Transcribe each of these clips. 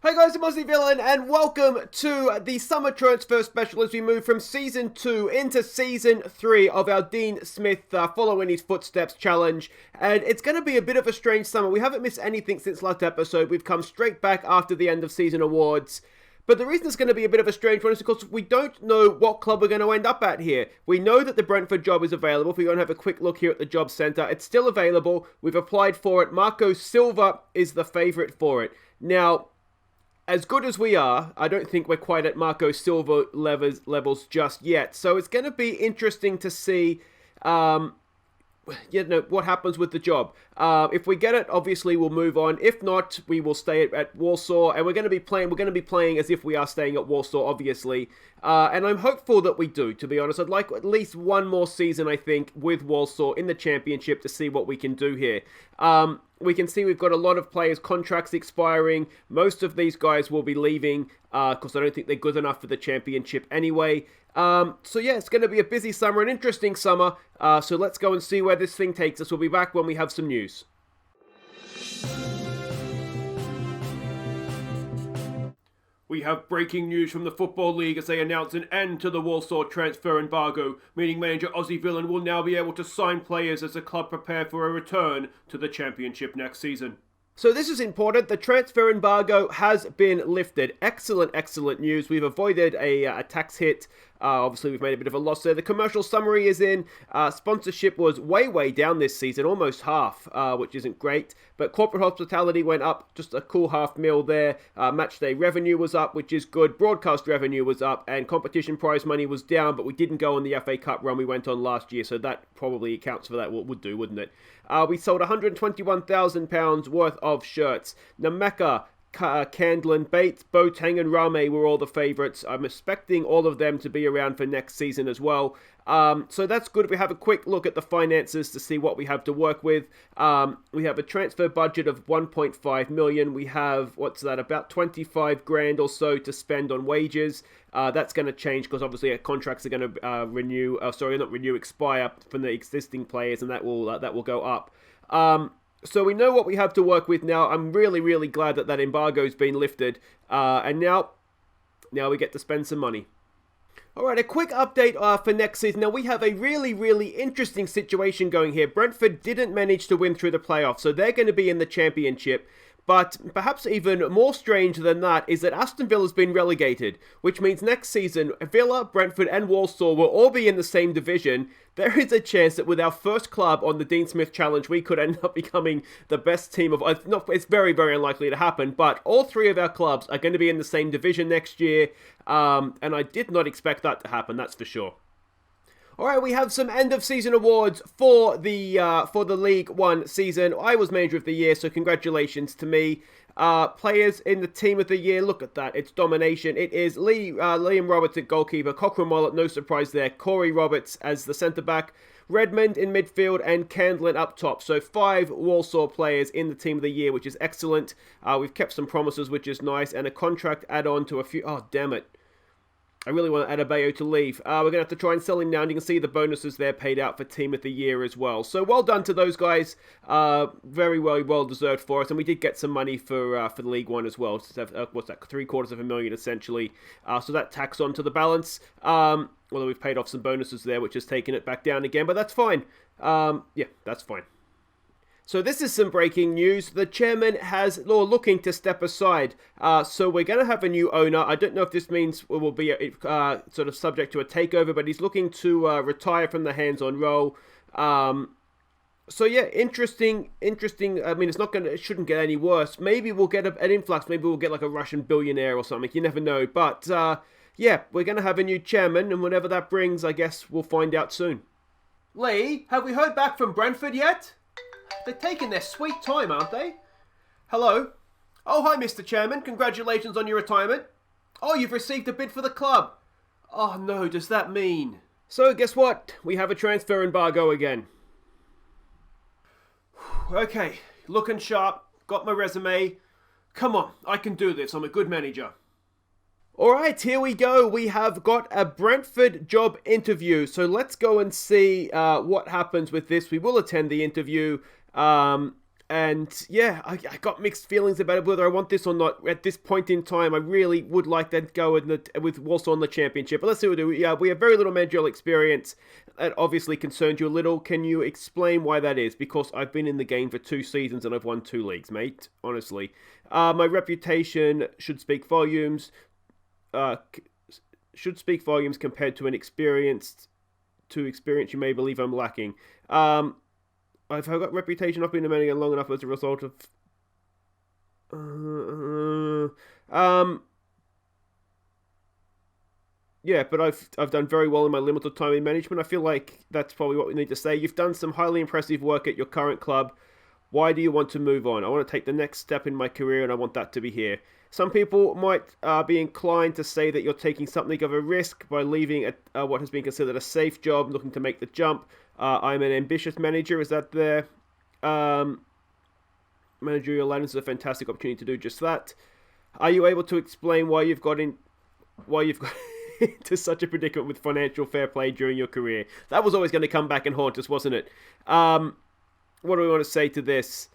Hey guys, I'm Aussie Villain and welcome to the summer transfer special as we move from Season 2 into Season 3 of our Dean Smith Follow in His Footsteps challenge. And it's going to be a bit of a strange summer. We haven't missed anything since last episode. We've come straight back after the end of season awards. But the reason it's going to be a bit of a strange one is because we don't know what club we're going to end up at here. We know that the Brentford job is available. If we go and have a quick look here at the job centre, it's still available. We've applied for it. Marco Silva is the favourite for it. Now, as good as we are, I don't think we're quite at Marco Silva levels just yet. So it's going to be interesting to see what happens with the job. If we get it, obviously we'll move on. If not, we will stay at Warsaw, and we're going to be playing as if we are staying at Warsaw, obviously. And I'm hopeful that we do, to be honest. I'd like at least one more season, I think, with Walsall in the Championship to see what we can do here. We can see we've got a lot of players' contracts expiring. Most of these guys will be leaving because I don't think they're good enough for the Championship anyway. So yeah, it's going to be a busy summer, an interesting summer. So let's go and see where this thing takes us. We'll be back when we have some news. We have breaking news from the Football League as they announce an end to the Walsall transfer embargo, meaning manager Aussie Villain will now be able to sign players as the club prepare for a return to the Championship next season. So this is important. The transfer embargo has been lifted. Excellent news. We've avoided a tax hit. Obviously, we've made a bit of a loss there. The commercial summary is in. Sponsorship was way down this season, almost half, which isn't great. But corporate hospitality went up, just a cool $500,000 there. Match day revenue was up, which is good. Broadcast revenue was up, and competition prize money was down, but we didn't go on the FA Cup run we went on last year, so that probably accounts for that. Would do, wouldn't it? We sold £121,000 worth of shirts. Nameka, Candlin, Bates, Boateng and Rame were all the favourites. I'm expecting all of them to be around for next season as well. So that's good. We have a quick look at the finances to see what we have to work with. We have a transfer budget of 1.5 million. We have, about 25 grand or so to spend on wages. That's going to change because obviously our contracts are going to expire from the existing players, and that will go up. So we know what we have to work with now. I'm really glad that embargo's been lifted. And now we get to spend some money. Alright, a quick update for next season. Now, we have a really interesting situation going here. Brentford didn't manage to win through the playoffs, so they're going to be in the Championship. But perhaps even more strange than that is that Aston Villa's been relegated, which means next season, Villa, Brentford and Walsall will all be in the same division. There is a chance that with our first club on the Dean Smith Challenge, we could end up becoming the best team of... It's very unlikely to happen, but all three of our clubs are going to be in the same division next year, and I did not expect that to happen, that's for sure. Alright, we have some end-of-season awards for the League One season. I was Manager of the Year, so congratulations to me. Players in the Team of the Year, look at that. It's domination. It is Liam Roberts at goalkeeper, Cochrane Mollett, no surprise there, Corey Roberts as the centre-back, Redmond in midfield, and Candlin up top. So 5 Walsall players in the Team of the Year, which is excellent. We've kept some promises, which is nice, and a contract add-on to a few... Oh, damn it. I really want Adobe to leave. We're going to have to try and sell him now, and you can see the bonuses there paid out for Team of the Year as well. So well done to those guys. Very well deserved for us. And we did get some money for the League One as well. What's that? $750,000 essentially. So that tacks on to the balance. Although we've paid off some bonuses there, which has taken it back down again. But that's fine. Yeah, that's fine. So this is some breaking news. The chairman looking to step aside. So we're going to have a new owner. I don't know if this means we will be sort of subject to a takeover, but he's looking to retire from the hands-on role. So yeah, interesting. I mean, it shouldn't get any worse. Maybe we'll get an influx. Maybe we'll get like a Russian billionaire or something. You never know. But yeah, we're going to have a new chairman, and whatever that brings, I guess we'll find out soon. Lee, have we heard back from Brentford yet? They're taking their sweet time, aren't they? Hello? Oh, hi, Mr. Chairman. Congratulations on your retirement. Oh, you've received a bid for the club. Oh, no, does that mean... So, guess what? We have a transfer embargo again. Okay, looking sharp. Got my resume. Come on, I can do this. I'm a good manager. Alright, here we go. We have got a Brentford job interview. So let's go and see what happens with this. We will attend the interview. And yeah, I got mixed feelings about it, whether I want this or not. At this point in time, I really would like to go with Walsall in the Championship. But let's see what we do. Yeah, we have very little managerial experience. That obviously concerns you a little. Can you explain why that is? Because I've been in the game for 2 seasons and I've won 2 leagues, mate. Honestly. My reputation should speak volumes. Should speak volumes compared to experience you may believe I'm lacking. I've got reputation not being a manager long enough as a result of... Yeah, but I've done very well in my limited time in management. I feel like that's probably what we need to say. You've done some highly impressive work at your current club. Why do you want to move on? I want to take the next step in my career and I want that to be here. Some people might be inclined to say that you're taking something of a risk by leaving what has been considered a safe job, looking to make the jump. I'm an ambitious manager. Is that there? Managerial ladder is a fantastic opportunity to do just that. Are you able to explain why you've got into such a predicament with financial fair play during your career? That was always going to come back and haunt us, wasn't it? What do we want to say to this?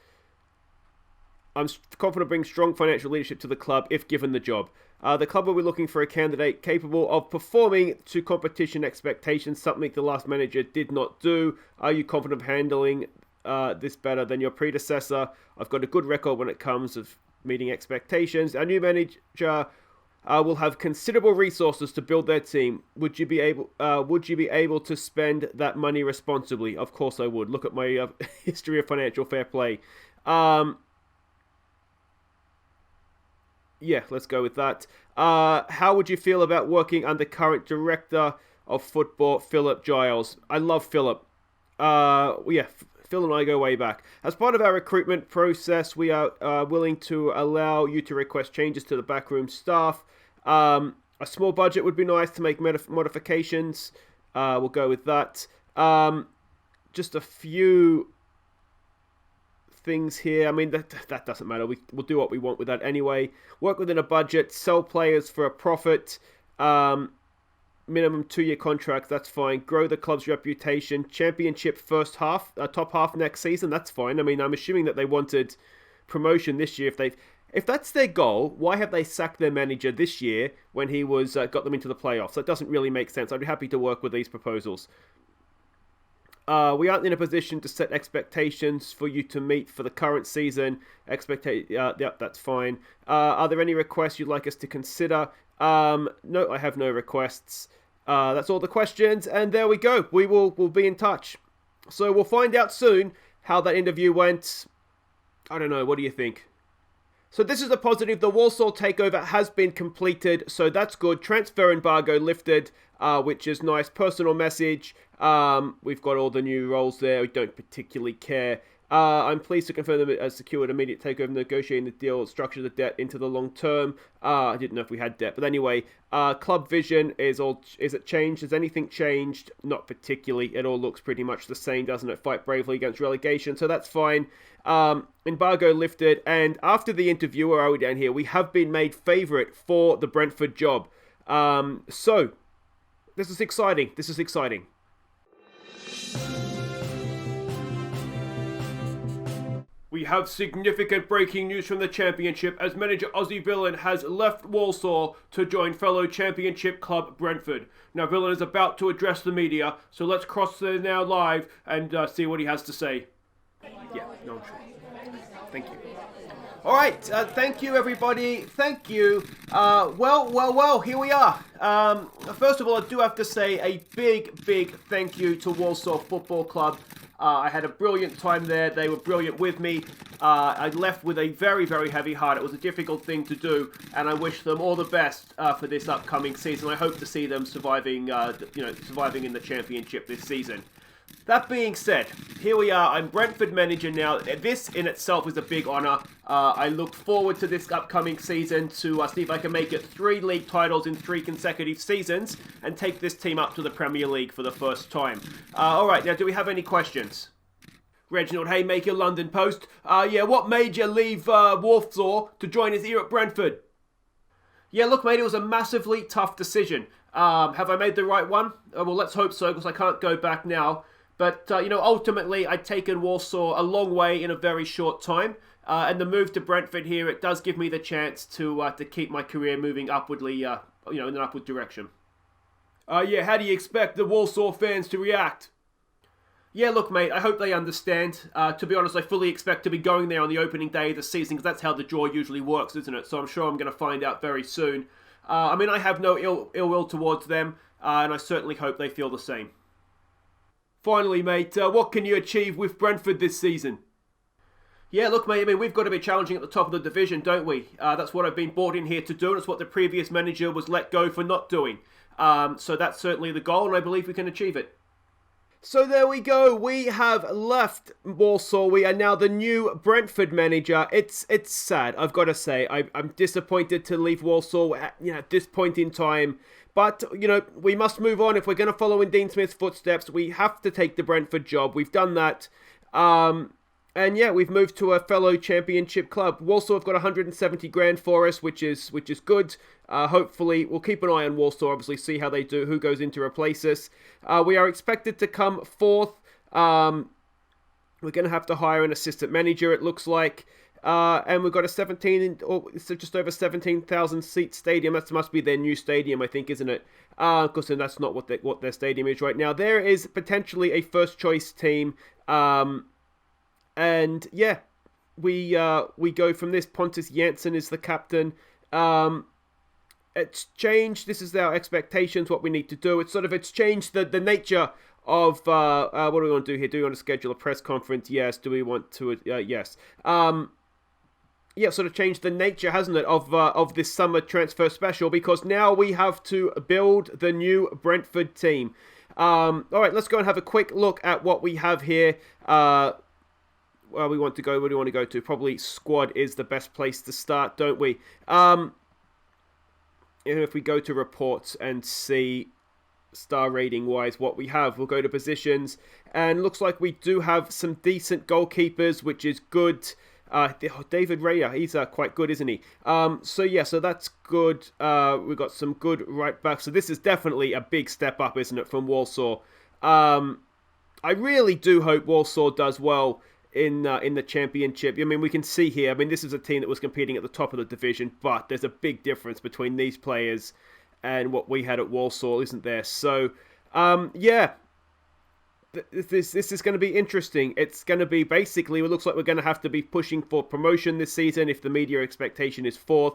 I'm confident of bringing strong financial leadership to the club if given the job. The club will be looking for a candidate capable of performing to competition expectations, something the last manager did not do. Are you confident of handling this better than your predecessor? I've got a good record when it comes to meeting expectations. Our new manager will have considerable resources to build their team. Would you be able to spend that money responsibly? Of course I would. Look at my history of financial fair play. Yeah, let's go with that. How would you feel about working under current director of football, Philip Giles? I love Philip. Yeah, Phil and I go way back. As part of our recruitment process, we are willing to allow you to request changes to the backroom staff. A small budget would be nice to make modifications. We'll go with that. Just a few things here. I mean, that doesn't matter. We'll do what we want with that anyway. Work within a budget. Sell players for a profit. Minimum 2-year contracts. That's fine. Grow the club's reputation. Championship first half. Top half next season. That's fine. I mean, I'm assuming that they wanted promotion this year. If that's their goal, why have they sacked their manager this year when he was got them into the playoffs? That doesn't really make sense. I'd be happy to work with these proposals. We aren't in a position to set expectations for you to meet for the current season. Yeah, that's fine. Are there any requests you'd like us to consider? No, I have no requests. That's all the questions, and there we go. We'll be in touch. So we'll find out soon how that interview went. I don't know. What do you think? So this is a positive. The Walsall takeover has been completed, so that's good. Transfer embargo lifted, which is nice. Personal message. We've got all the new roles there. We don't particularly care. I'm pleased to confirm that it secured immediate takeover, negotiating the deal, structure the debt into the long term. I didn't know if we had debt, but anyway, club vision is it changed? Has anything changed? Not particularly. It all looks pretty much the same, doesn't it? Fight bravely against relegation, so that's fine. Embargo lifted, and after the interview, where are we down here? We have been made favourite for the Brentford job. So this is exciting. We have significant breaking news from the Championship as manager Aussie Villain has left Walsall to join fellow Championship club Brentford. Now Villain is about to address the media, so let's cross there now live and see what he has to say. Yeah, no, I'm sure. Thank you. Alright, thank you everybody, thank you. Well, here we are. First of all, I do have to say a big thank you to Walsall Football Club. I had a brilliant time there. They were brilliant with me. I left with a very heavy heart. It was a difficult thing to do, and I wish them all the best for this upcoming season. I hope to see them surviving in the Championship this season. That being said, here we are. I'm Brentford manager now. This in itself is a big honour. I look forward to this upcoming season to see if I can make it 3 league titles in 3 consecutive seasons and take this team up to the Premier League for the first time. Alright, now do we have any questions? Reginald Haymaker, London Post. Yeah, what made you leave Warsaw to join us here at Brentford? Yeah, look mate, it was a massively tough decision. Have I made the right one? Well, let's hope so, because I can't go back now. But, ultimately, I'd taken Warsaw a long way in a very short time. And the move to Brentford here, it does give me the chance to keep my career moving upwardly, in an upward direction. How do you expect the Walsall fans to react? Yeah, look, mate, I hope they understand. To be honest, I fully expect to be going there on the opening day of the season, because that's how the draw usually works, isn't it? So I'm sure I'm going to find out very soon. I have no ill will towards them, and I certainly hope they feel the same. Finally, mate, what can you achieve with Brentford this season? Yeah, look, mate, we've got to be challenging at the top of the division, don't we? That's what I've been brought in here to do, and it's what the previous manager was let go for not doing. So that's certainly the goal, and I believe we can achieve it. So there we go. We have left Walsall. We are now the new Brentford manager. It's sad, I've got to say. I'm disappointed to leave Walsall at this point in time. But, we must move on. If we're going to follow in Dean Smith's footsteps, we have to take the Brentford job. We've done that. And yeah, we've moved to a fellow championship club. Walsall have got 170 grand for us, which is good. Hopefully, we'll keep an eye on Walsall, obviously, see how they do, who goes in to replace us. We are expected to come fourth. We're going to have to hire an assistant manager, it looks like. And we've got a just over 17,000 seat stadium. That must be their new stadium, I think, isn't it? Because that's not what their stadium is right now. There is potentially a first choice team. And yeah, we go from this. Pontus Janssen is the captain. It's changed. This is our expectations, what we need to do. It's changed the nature of what do we want to do here? Do we want to schedule a press conference? Yes. Do we want to? Yes. Sort of changed the nature, hasn't it, of this summer transfer special, because now we have to build the new Brentford team. All right, let's go and have a quick look at what we have here. Where we want to go, where do we want to go to? Probably squad is the best place to start, don't we? If we go to reports and see star rating wise what we have, we'll go to positions, and looks like we do have some decent goalkeepers, which is good. David Raya, he's quite good, isn't he? So that's good. We've got some good right backs. So this is definitely a big step up, isn't it, from Warsaw? I really do hope Warsaw does well in the championship. We can see here, this is a team that was competing at the top of the division, but there's a big difference between these players and what we had at Walsall, isn't there? So, this is going to be interesting. It's going to be basically, it looks like we're going to have to be pushing for promotion this season if the media expectation is fourth,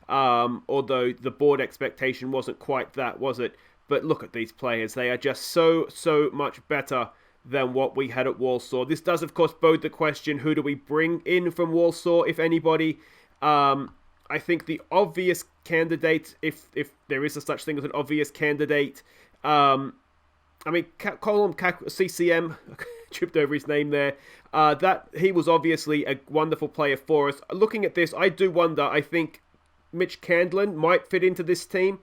although the board expectation wasn't quite that, was it? But look at these players. They are just so much better than what we had at Walsall. This does, of course, bode the question, who do we bring in from Walsall, if anybody? I think the obvious candidate, if there is a such thing as an obvious candidate, call him CCM, tripped over his name there, that he was obviously a wonderful player for us. Looking at this, I do wonder, I think Mitch Candlin might fit into this team.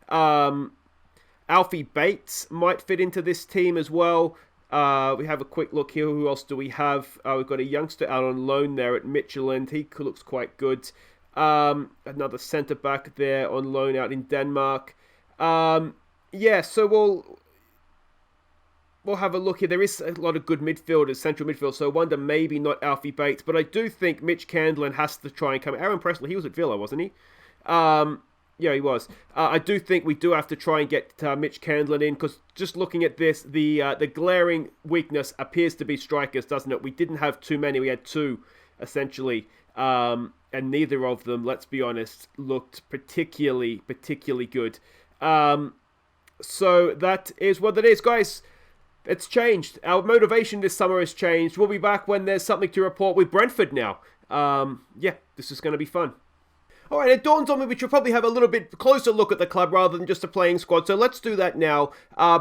Alfie Bates might fit into this team as well. We have a quick look here. Who else do we have? We've got a youngster out on loan there at Midtjylland. He looks quite good. Another centre-back there on loan out in Denmark. So we'll have a look here. There is a lot of good midfielders, central midfield, so I wonder maybe not Alfie Bates, but I do think Mitch Candlin has to try and come. Aaron Presley, he was at Villa, wasn't he? Yeah, he was. I do think we do have to try and get Mitch Candlin in, because just looking at this, the glaring weakness appears to be strikers, doesn't it? We didn't have too many. We had two, essentially, and neither of them, let's be honest, looked particularly good. So that is what it is, guys. It's changed. Our motivation this summer has changed. We'll be back when there's something to report with Brentford now. This is going to be fun. Alright, it dawns on me we should probably have a little bit closer look at the club rather than just a playing squad, so let's do that now.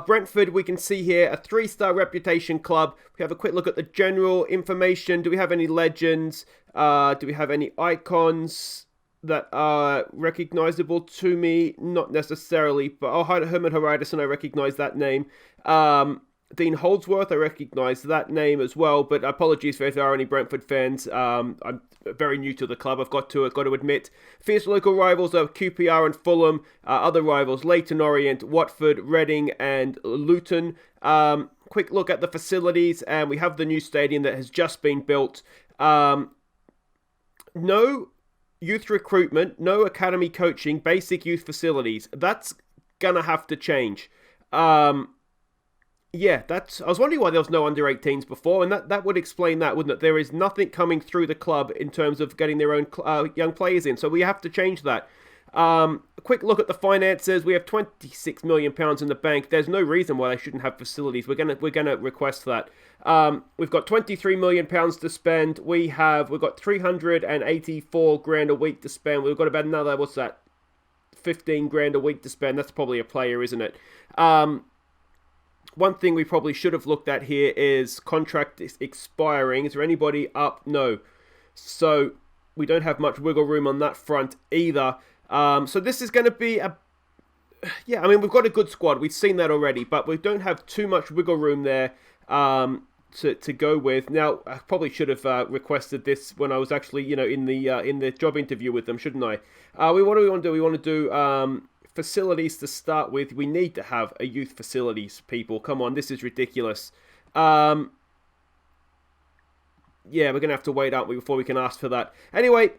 Brentford, we can see here, a 3-star reputation club. We have a quick look at the general information. Do we have any legends? Do we have any icons that are recognisable to me? Not necessarily, but Herman Hreidarsson, I recognise that name. Dean Holdsworth, I recognise that name as well, but apologies if there are any Brentford fans. I'm very new to the club, I've got to admit. Fierce local rivals are QPR and Fulham. Other rivals, Leyton Orient, Watford, Reading and Luton. Quick look at the facilities, and we have the new stadium that has just been built. No youth recruitment, no academy coaching, basic youth facilities. That's gonna have to change. Yeah, I was wondering why there was no under-18s before, and that would explain that, wouldn't it? There is nothing coming through the club in terms of getting their own young players in, so we have to change that. A quick look at the finances. We have £26 million in the bank. There's no reason why they shouldn't have facilities. We're gonna request that. We've got £23 million to spend. We've got 384 grand a week to spend. We've got about another, 15 grand a week to spend. That's probably a player, isn't it? One thing we probably should have looked at here is contract expiring. Is there anybody up? No. So we don't have much wiggle room on that front either. So this is going to be yeah, I mean, we've got a good squad. We've seen that already, but we don't have too much wiggle room there to go with. Now, I probably should have requested this when I was actually, in the job interview with them, shouldn't I? What do we want to do? We want to do facilities to start with. We need to have a youth facilities, people. Come on, this is ridiculous. Yeah, we're going to have to wait, aren't we, before we can ask for that. Anyway,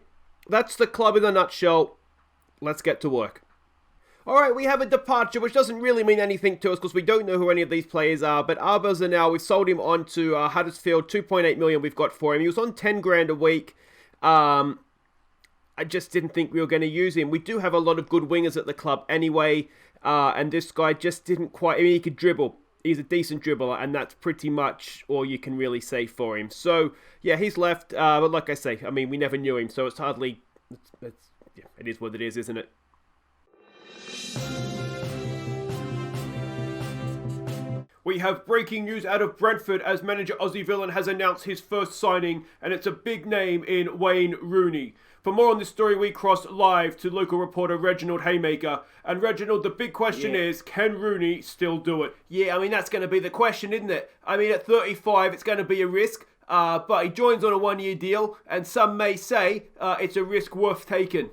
that's the club in a nutshell. Let's get to work. Alright, we have a departure, which doesn't really mean anything to us because we don't know who any of these players are, but Arbers are now, we've sold him on to Huddersfield, 2.8 million we've got for him. He was on 10 grand a week. I just didn't think we were going to use him. We do have a lot of good wingers at the club anyway, and this guy just didn't quite, I mean, he could dribble. He's a decent dribbler, and that's pretty much all you can really say for him. So, yeah, he's left, but like I say, I mean, we never knew him, so it's hardly, it is what it is, isn't it? We have breaking news out of Brentford as manager Aussie Villain has announced his first signing, and it's a big name in Wayne Rooney. For more on this story, we cross live to local reporter Reginald Haymaker. And Reginald, the big question is, can Rooney still do it? Yeah, I mean, that's going to be the question, isn't it? I mean, at 35, it's going to be a risk, but he joins on a one-year deal, and some may say it's a risk worth taking.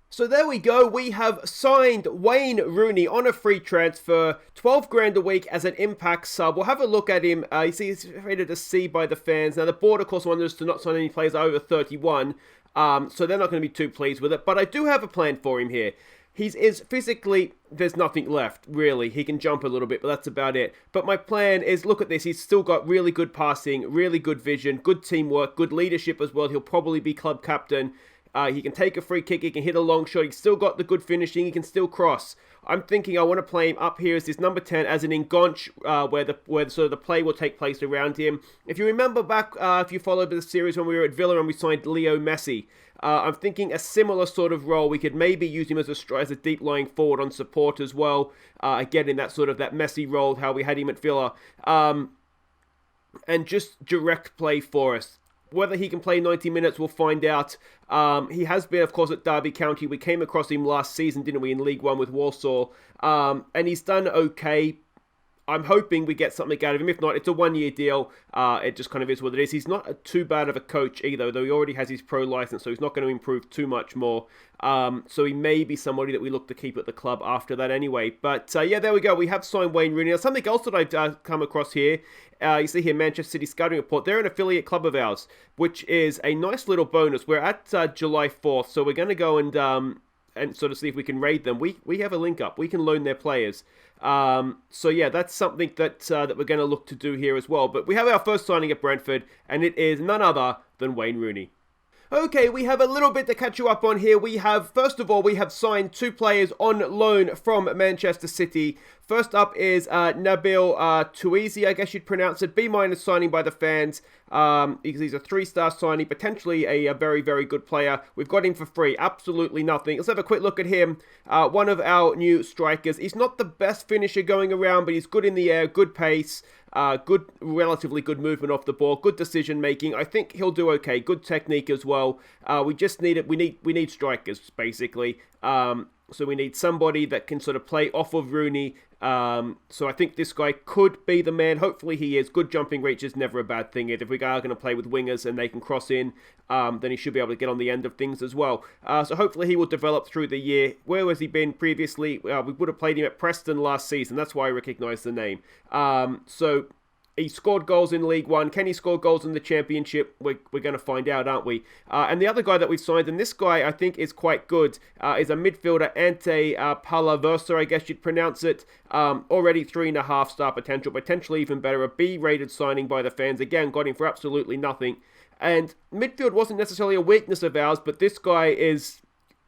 So there we go, we have signed Wayne Rooney on a free transfer, 12 grand a week as an impact sub. We'll have a look at him. You see, he's rated a C by the fans. Now, the board, of course, wanted us to not sign any players over 31, so they're not going to be too pleased with it. But I do have a plan for him here. He is physically, there's nothing left, really. He can jump a little bit, but that's about it. But my plan is, look at this, he's still got really good passing, really good vision, good teamwork, good leadership as well. He'll probably be club captain. He can take a free kick, he can hit a long shot, he's still got the good finishing, he can still cross. I'm thinking I want to play him up here as this number 10 as an enganche, where sort of the play will take place around him. If you remember back, if you followed the series when we were at Villa and we signed Leo Messi, I'm thinking a similar sort of role. We could maybe use him as a deep lying forward on support as well, again in that sort of that Messi role, how we had him at Villa, and just direct play for us. Whether he can play 90 minutes, we'll find out. He has been, of course, at Derby County. We came across him last season, didn't we, in League One with Walsall. And he's done okay. I'm hoping we get something out of him. If not, it's a one-year deal. It just kind of is what it is. He's not too bad of a coach either, though he already has his pro license, so he's not going to improve too much more. So he may be somebody that we look to keep at the club after that anyway. But yeah, there we go. We have signed Wayne Rooney. Now, something else that I've come across here, you see here, Manchester City Scouting Report. They're an affiliate club of ours, which is a nice little bonus. We're at July 4th, so we're going to go and sort of see if we can raid them. We have a link up. We can loan their players. So yeah, that's something that we're going to look to do here as well. But we have our first signing at Brentford, and it is none other than Wayne Rooney. Okay, we have a little bit to catch you up on here. First of all, we have signed two players on loan from Manchester City. First up is Nabil Touizi, I guess you'd pronounce it. B- signing by the fans. He's a 3-star signing, potentially a very, very good player. We've got him for free, absolutely nothing. Let's have a quick look at him. One of our new strikers. He's not the best finisher going around, but he's good in the air, good pace. Relatively good movement off the ball, good decision making. I think he'll do okay. Good technique as well. We just need it. We need strikers basically. So we need somebody that can sort of play off of Rooney. So I think this guy could be the man. Hopefully he is. Good jumping reach is never a bad thing. If we are going to play with wingers and they can cross in, then he should be able to get on the end of things as well. So hopefully he will develop through the year. Where has he been previously? We would have played him at Preston last season. That's why I recognise the name. So he scored goals in League One. Can he score goals in the Championship? We're going to find out, aren't we? And the other guy that we've signed, and this guy I think is quite good, is a midfielder, Ante Palaversa, I guess you'd pronounce it. Already 3.5 star potential, potentially even better. A B-rated signing by the fans. Again, got him for absolutely nothing. And midfield wasn't necessarily a weakness of ours, but this guy is...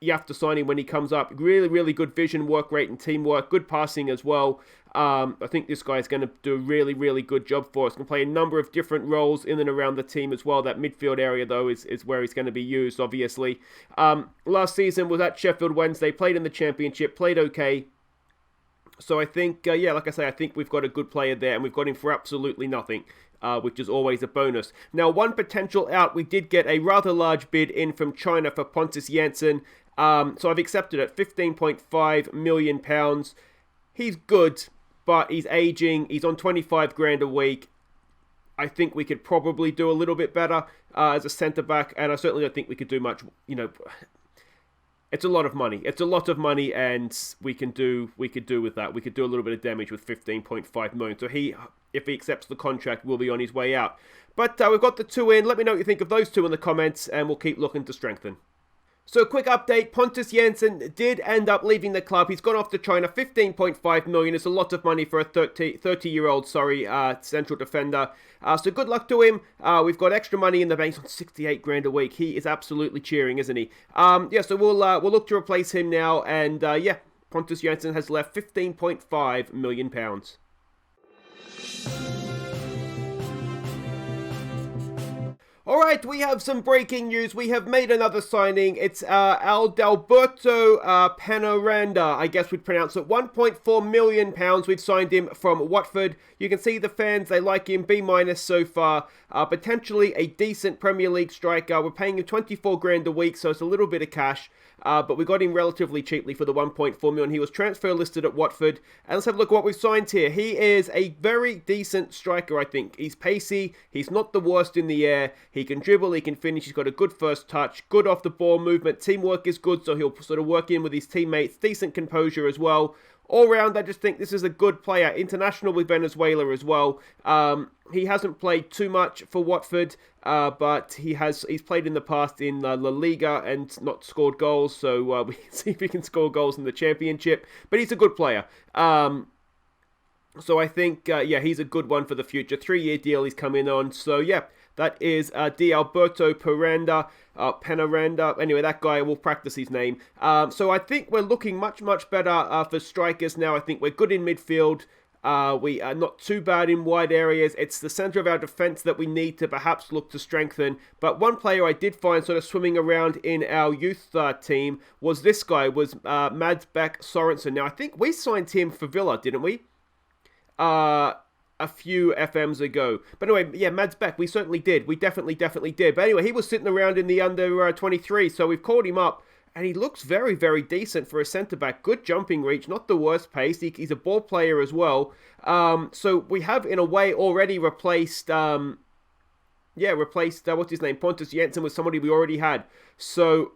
You have to sign him when he comes up. Really, really good vision, work rate, and teamwork. Good passing as well. I think this guy is going to do a really, really good job for us. Can play a number of different roles in and around the team as well. That midfield area, though, is where he's going to be used, obviously. Last season was at Sheffield Wednesday. Played in the Championship. Played okay. So I think, like I say, I think we've got a good player there. And we've got him for absolutely nothing. Which is always a bonus. Now, one potential out, we did get a rather large bid in from China for Pontus Jansson. So I've accepted it, £15.5 million. He's good, but he's aging. He's on 25 grand a week. I think we could probably do a little bit better as a centre-back, and I certainly don't think we could do much, It's a lot of money. It's a lot of money, and we could do with that. We could do a little bit of damage with 15.5 million. So if he accepts the contract, will be on his way out. But we've got the two in. Let me know what you think of those two in the comments, and we'll keep looking to strengthen. So quick update, Pontus Jansson did end up leaving the club. He's gone off to China, 15.5 million. It's a lot of money for a 30-year-old, central defender. So good luck to him. We've got extra money in the bank, on 68 grand a week. He is absolutely cheering, isn't he? So we'll look to replace him now. And Pontus Jansson has left £15.5 million. Alright, we have some breaking news. We have made another signing. It's Adalberto Peñaranda, I guess we'd pronounce it. £1.4 million we've signed him from Watford. You can see the fans, they like him, B- so far. Potentially a decent Premier League striker. We're paying him 24 grand a week, so it's a little bit of cash. But we got him relatively cheaply for the 1.4 million. He was transfer listed at Watford. And let's have a look at what we've signed here. He is a very decent striker, I think. He's pacey. He's not the worst in the air. He can dribble. He can finish. He's got a good first touch. Good off the ball movement. Teamwork is good, so he'll sort of work in with his teammates. Decent composure as well. All round, I just think this is a good player. International with Venezuela as well. He hasn't played too much for Watford, but he's played in the past in La Liga and not scored goals. So we can see if he can score goals in the Championship. But he's a good player. So I think, he's a good one for the future. 3-year deal he's coming on. So that is Adalberto Peñaranda. Anyway, that guy, will practice his name. So I think we're looking much, much better for strikers now. I think we're good in midfield. We are not too bad in wide areas. It's the centre of our defence that we need to perhaps look to strengthen. But one player I did find sort of swimming around in our youth team was this guy, was Mads Bech Sorensen. Now, I think we signed him for Villa, didn't we? A few FMs ago. But anyway, Mads Bech, we certainly did. We definitely did. But anyway, he was sitting around in the under 23, so we've called him up. And he looks very, very decent for a centre-back. Good jumping reach, not the worst pace. He's a ball player as well. So we have, in a way, already replaced... what's his name? Pontus Jansson with somebody we already had. So,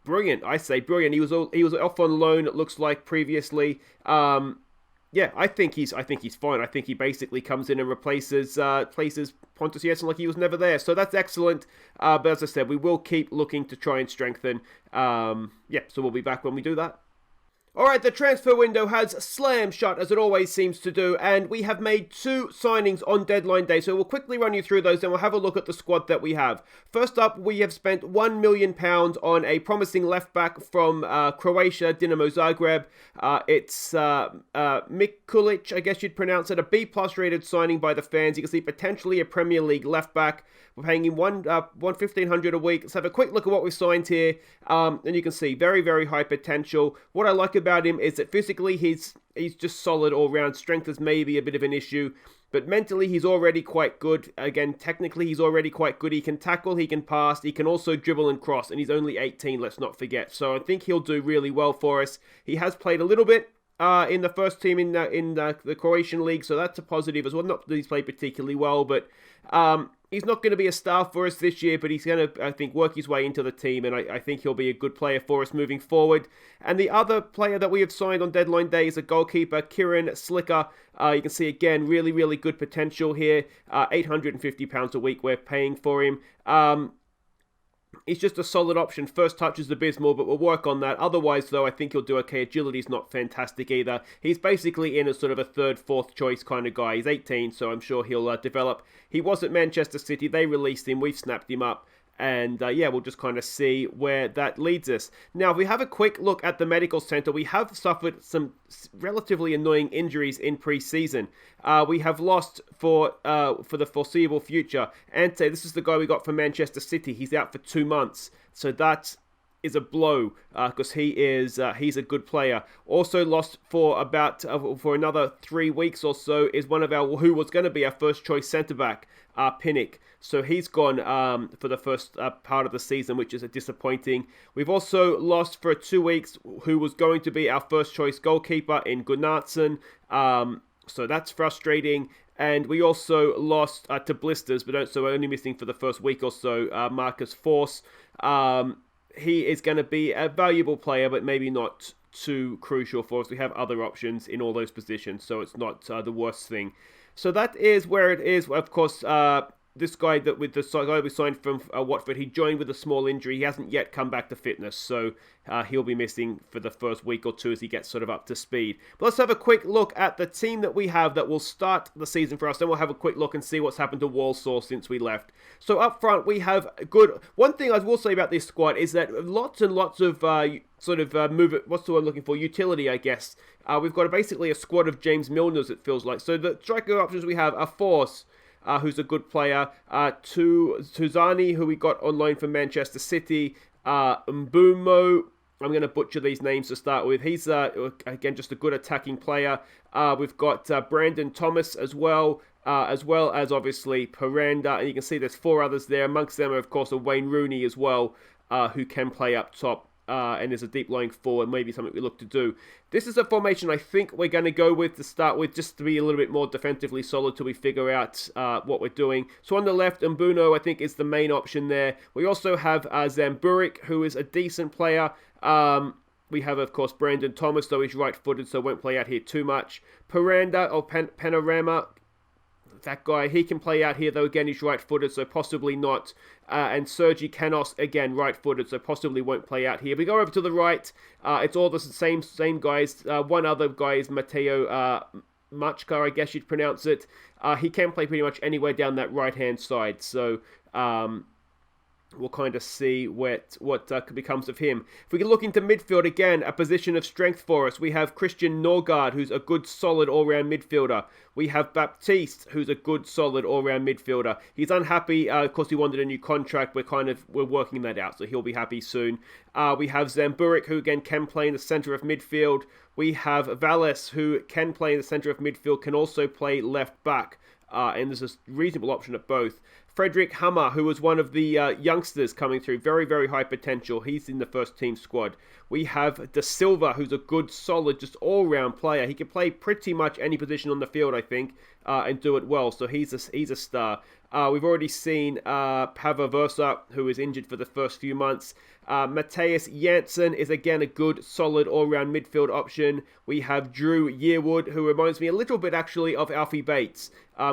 brilliant. I say brilliant. He was off on loan, it looks like, previously. I think he's fine. I think he basically comes in and replaces Pontus Jansson like he was never there. So that's excellent. But as I said, we will keep looking to try and strengthen. So we'll be back when we do that. Alright, the transfer window has slammed shut, as it always seems to do, and we have made 2 signings on deadline day, so we'll quickly run you through those, then we'll have a look at the squad that we have. First up, we have spent £1 million on a promising left-back from Croatia, Dinamo Zagreb. It's Mikulic, I guess you'd pronounce it, a B-plus rated signing by the fans. You can see potentially a Premier League left-back. We're paying him $1,500 a week. Let's have a quick look at what we've signed here. And you can see very, very high potential. What I like about him is that physically he's just solid all round. Strength is maybe a bit of an issue, but mentally he's already quite good. Again, technically he's already quite good. He can tackle, he can pass, he can also dribble and cross, and he's only 18, let's not forget. So I think he'll do really well for us. He has played a little bit in the first team in the Croatian league, so that's a positive as well. Not that he's played particularly well, but he's not going to be a star for us this year, but he's going to, I think, work his way into the team, and I think he'll be a good player for us moving forward. And the other player that we have signed on deadline day is a goalkeeper, Kieran Slicker. You can see, again, really, really good potential here. £850 a week we're paying for him. He's just a solid option. First touch is abysmal, but we'll work on that. Otherwise, though, I think he'll do okay. Agility's not fantastic either. He's basically in a sort of a third, fourth choice kind of guy. He's 18, so I'm sure he'll develop. He was at Manchester City. They released him. We've snapped him up. And we'll just kind of see where that leads us. Now, if we have a quick look at the medical centre, we have suffered some relatively annoying injuries in pre-season. We have lost for the foreseeable future. Ante, this is the guy we got from Manchester City. He's out for 2 months. So that is a blow because he's a good player. Also lost for for another 3 weeks or so is one of who was going to be our first choice centre back, Pinnock. So he's gone for the first part of the season, which is disappointing. We've also lost for 2 weeks who was going to be our first choice goalkeeper in Gunnarsson. So that's frustrating. And we also lost to blisters, but so we're only missing for the first week or so, Marcus Force. He is going to be a valuable player, but maybe not too crucial for us. We have other options in all those positions, so it's not the worst thing. So that is where it is. Of course, this guy with the guy we signed from Watford, he joined with a small injury. He hasn't yet come back to fitness, so he'll be missing for the first week or two as he gets sort of up to speed. But let's have a quick look at the team that we have that will start the season for us. Then we'll have a quick look and see what's happened to Walsall since we left. So up front, we have good. One thing I will say about this squad is that lots and lots of what's the word I'm looking for? Utility, I guess. We've got basically a squad of James Milners, it feels like. So the striker options we have are Force, who's a good player, Tuzani, who we got on loan from Manchester City, Mbumo, I'm going to butcher these names to start with. He's, again, just a good attacking player. We've got Brandon Thomas as well as obviously Paranda, and you can see there's 4 others there. Amongst them, of course, Wayne Rooney as well, who can play up top. And is a deep lying forward, maybe something we look to do. This is a formation I think we're going to go with to start with, just to be a little bit more defensively solid till we figure out what we're doing. So on the left, Mbuno, I think, is the main option there. We also have Zamburik, who is a decent player. We have, of course, Brandon Thomas, though he's right-footed, so won't play out here too much. Paranda, or Panorama, that guy, he can play out here, though, again, he's right-footed, so possibly not. And Sergi Canos, again, right-footed, so possibly won't play out here. We go over to the right, it's all the same guys. One other guy is Matteo Machka, I guess you'd pronounce it. He can play pretty much anywhere down that right-hand side, so we'll kind of see what becomes of him. If we can look into midfield, again, a position of strength for us. We have Christian Norgard, who's a good, solid, all-round midfielder. We have Baptiste, who's a good, solid, all-round midfielder. He's unhappy. Of course, he wanted a new contract. We're working that out, so he'll be happy soon. We have Zamburik, who, again, can play in the centre of midfield. We have Valles, who can play in the centre of midfield, can also play left back. And there's a reasonable option at both. Frederick Hammer, who was one of the youngsters coming through, very, very high potential. He's in the first team squad. We have De Silva, who's a good, solid, just all-round player. He can play pretty much any position on the field, I think, and do it well. So he's a star. We've already seen Pava Versa, who is injured for the first few months. Matthias Janssen is, again, a good, solid, all-round midfield option. We have Drew Yearwood, who reminds me a little bit, actually, of Alfie Bates.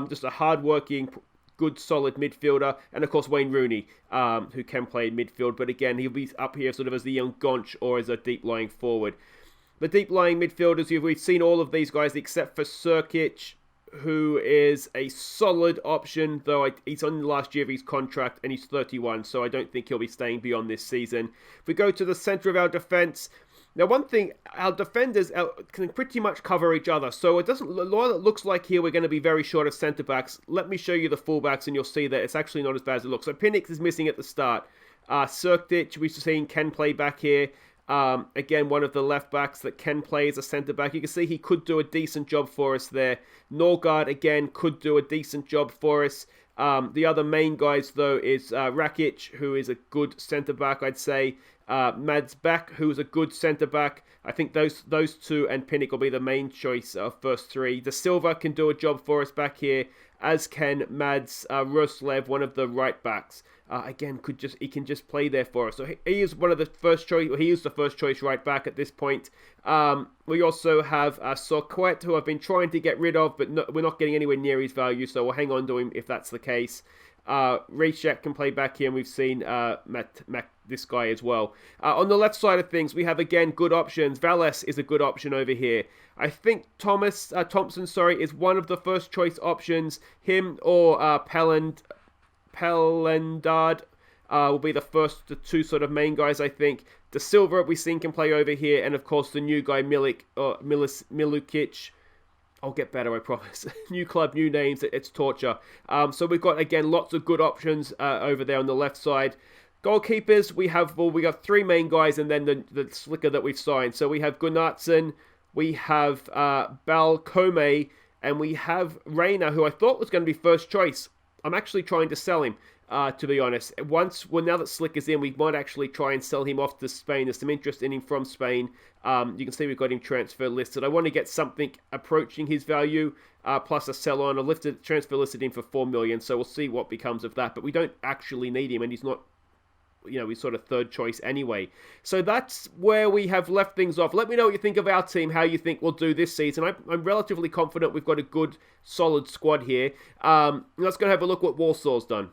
Just a hard-working, good, solid midfielder. And, of course, Wayne Rooney, who can play midfield. But, again, he'll be up here sort of as the young Gonch or as a deep-lying forward. The deep-lying midfielders, we've seen all of these guys except for Sirkic, who is a solid option, though he's on the last year of his contract and he's 31, so I don't think he'll be staying beyond this season. If we go to the centre of our defence, now one thing, our defenders can pretty much cover each other, so it looks like here we're going to be very short of centre-backs. Let me show you the full-backs and you'll see that it's actually not as bad as it looks. So Pinnock is missing at the start. Sirkic, we've seen, can play back here. Again, one of the left backs that can play as a centre back. You can see he could do a decent job for us there. Norgard, again, could do a decent job for us. The other main guys, though, is Rakic, who is a good centre back, I'd say. Mads Back, who's a good centre back. I think those two and Pinnock will be the main choice of first three. De Silva can do a job for us back here, as can Mads Ruslev, one of the right backs. Again, he can just play there for us. So he is one of the first choice. He is the first choice right back at this point. We also have Sorquet, who I've been trying to get rid of, but we're not getting anywhere near his value, so we'll hang on to him if that's the case. Rejek can play back here, and we've seen this guy as well. On the left side of things, we have, again, good options. Valles is a good option over here. I think Thompson, is one of the first choice options. Him or Pelendard will be the two sort of main guys, I think. De Silva, we've seen, can play over here. And, of course, the new guy, Milukic. I'll get better, I promise. New club, new names, it's torture. So we've got, again, lots of good options over there on the left side. Goalkeepers, we got three main guys and then the slicker that we've signed. So we have Gunnarsson, we have Balcome, and we have Reina, who I thought was going to be first choice. I'm actually trying to sell him, to be honest. Now that Slick is in, we might actually try and sell him off to Spain. There's some interest in him from Spain. You can see we've got him transfer listed. I want to get something approaching his value, plus a sell on. I transfer listed him for 4 million, so we'll see what becomes of that. But we don't actually need him, and he's not, he's sort of third choice anyway. So that's where we have left things off. Let me know what you think of our team, how you think we'll do this season. I'm relatively confident we've got a good, solid squad here. Let's go have a look what Walsall's done.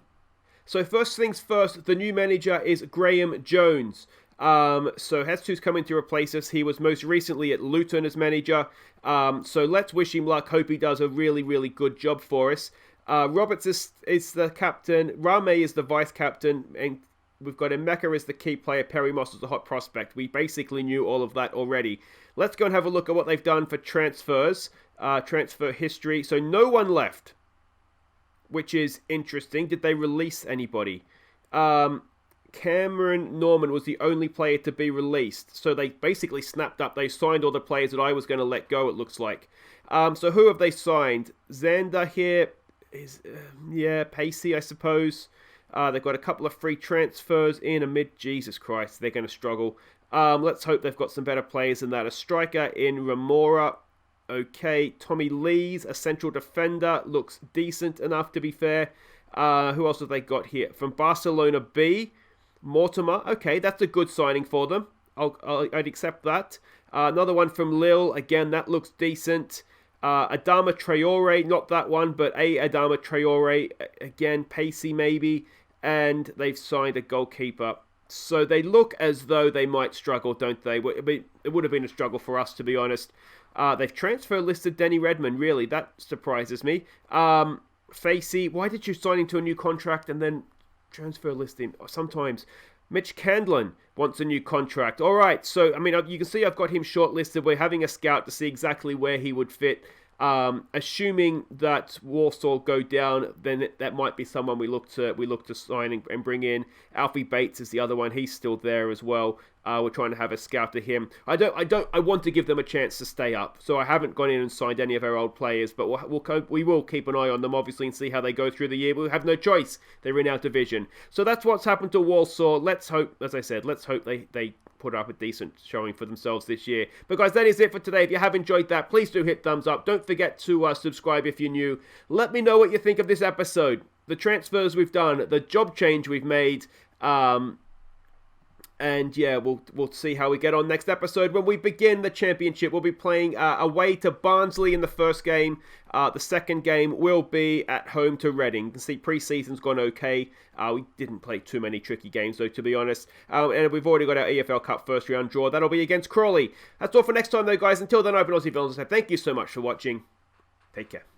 So first things first, the new manager is Graham Jones. So Jesus coming to replace us. He was most recently at Luton as manager. So let's wish him luck. Hope he does a really, really good job for us. Roberts is the captain. Rame is the vice captain. And we've got Emeka as the key player. Perry Moss is a hot prospect. We basically knew all of that already. Let's go and have a look at what they've done for transfers. Transfer history. So no one left, which is interesting. Did they release anybody? Cameron Norman was the only player to be released. So they basically snapped up. They signed all the players that I was going to let go, it looks like. So who have they signed? Zander here is, Pacey, I suppose. They've got a couple of free transfers in amid. Jesus Christ, they're going to struggle. Let's hope they've got some better players than that. A striker in Ramora. Okay, Tommy Lee's a central defender. Looks decent enough, to be fair. Who else have they got here? From Barcelona B, Mortimer. Okay, that's a good signing for them. I'd accept that. Another one from Lille. Again, that looks decent. Adama Traore, not that one, but Adama Traore. Again, Pacey maybe. And they've signed a goalkeeper. So they look as though they might struggle, don't they? It would have been a struggle for us, to be honest. They've transfer listed Denny Redmond, really. That surprises me. Facey, why did you sign into a new contract and then transfer listing? Sometimes. Mitch Candlin wants a new contract. All right, so, you can see I've got him shortlisted. We're having a scout to see exactly where he would fit. Assuming that Warsaw go down, then that might be someone we look to sign and bring in. Alfie Bates is the other one. He's still there as well. We're trying to have a scout to him. I want to give them a chance to stay up. So I haven't gone in and signed any of our old players, but we will keep an eye on them, obviously, and see how they go through the year. We'll have no choice. They're in our division. So that's what's happened to Walsall. Let's hope, as I said, they put up a decent showing for themselves this year. But guys, that is it for today. If you have enjoyed that, please do hit thumbs up. Don't forget to subscribe if you're new. Let me know what you think of this episode, the transfers we've done, the job change we've made, and yeah, we'll see how we get on next episode. When we begin the championship, we'll be playing away to Barnsley in the first game. The second game will be at home to Reading. You can see pre-season's gone okay. We didn't play too many tricky games, though, to be honest. And we've already got our EFL Cup first round draw. That'll be against Crawley. That's all for next time, though, guys. Until then, I've been Aussie Villains. Thank you so much for watching. Take care.